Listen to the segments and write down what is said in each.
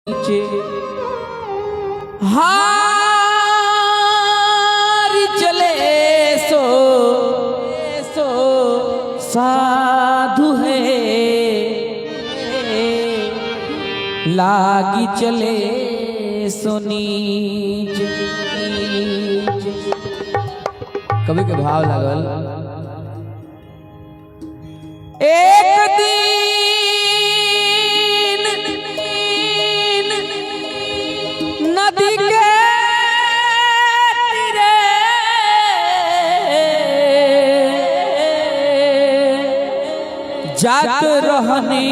हार चले सो साधु है, लागी चले सो नीच। कभी के भाव लागल एक दिन नदी के तीरे जात रहने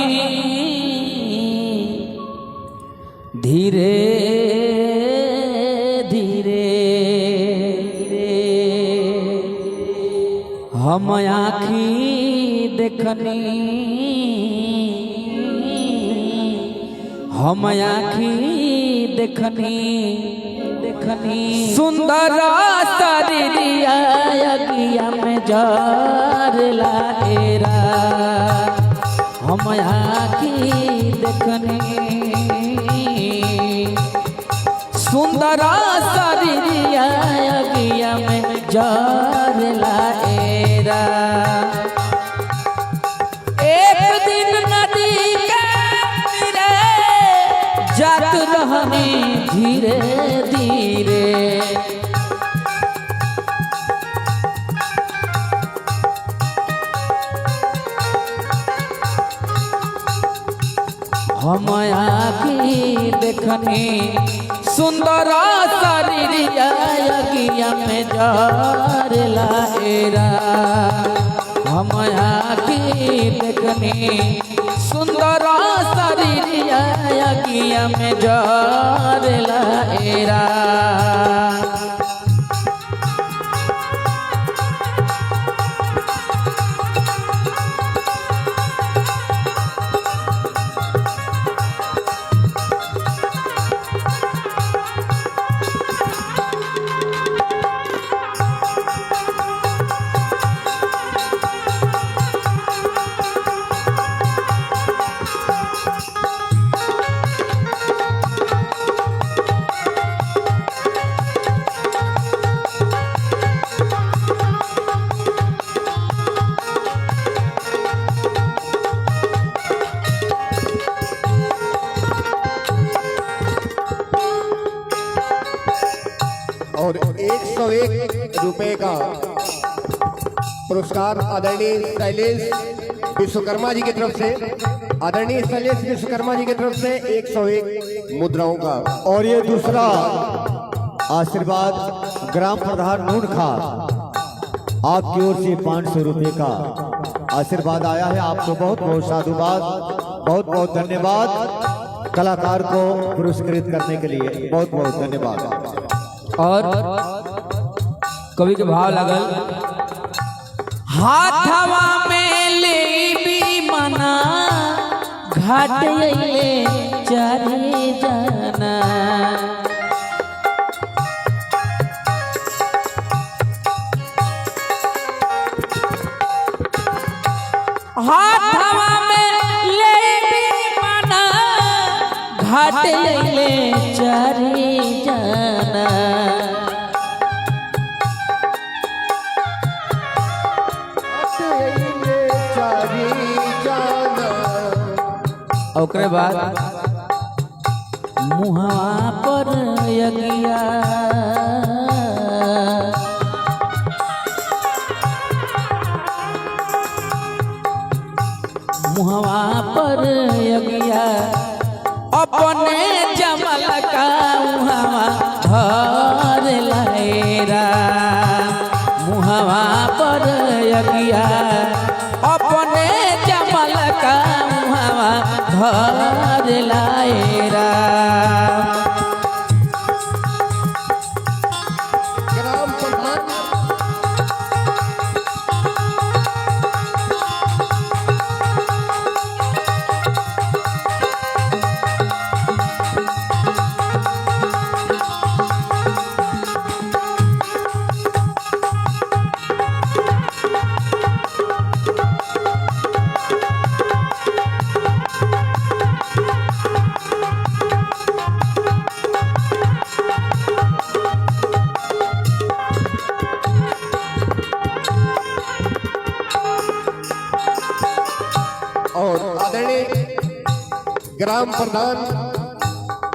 धीरे धीरे हम आँखी देखनी, हम आँखी देखनी सुंदर शरीरिया अगिया में जार लाएरा। हम आँखी देखनी सुंदर शरीरिया अगिया में जार लाएरा। एक दिन नदी के तीरे जात रहनी धीरे धीरे, हम आँखी देखनी सुंदर शरीरिया अगिया में जार लाएरा। हम आँखी देखनी सुंदर शरीरिया अगिया में जार लाएरा। और 101 रुपए का पुरस्कार आदरणीय शैलेश विश्वकर्मा जी की तरफ से, आदरणीय शैलेश विश्वकर्मा जी की तरफ से 101 मुद्राओं का। और ये दूसरा आशीर्वाद ग्राम प्रधान नून खा आपकी ओर से 500 रुपए का आशीर्वाद आया है। आपको बहुत बहुत साधुवाद, बहुत बहुत धन्यवाद। कलाकार को पुरस्कृत करने के लिए बहुत बहुत धन्यवाद। और कवि के भाव लगल हाथवा में ले भी मना घाट ले चले जाना। हाथवा में ले भी मना घाट ले चले जाना। ओकरे बाद मुहवा पर यगिया मुहवा पर यगिया अपने जमल का मुहवा धर लाएरा। मुहवा पर यगिया अपने जमल का मुहवा धर लाएरा। ग्राम प्रधान और आदरणीय ग्राम प्रधान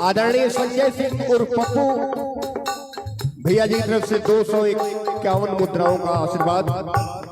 आदरणीय संजय सिंह उर्फ पप्पू भैया जी की तरफ से 251 मुद्राओं का आशीर्वाद।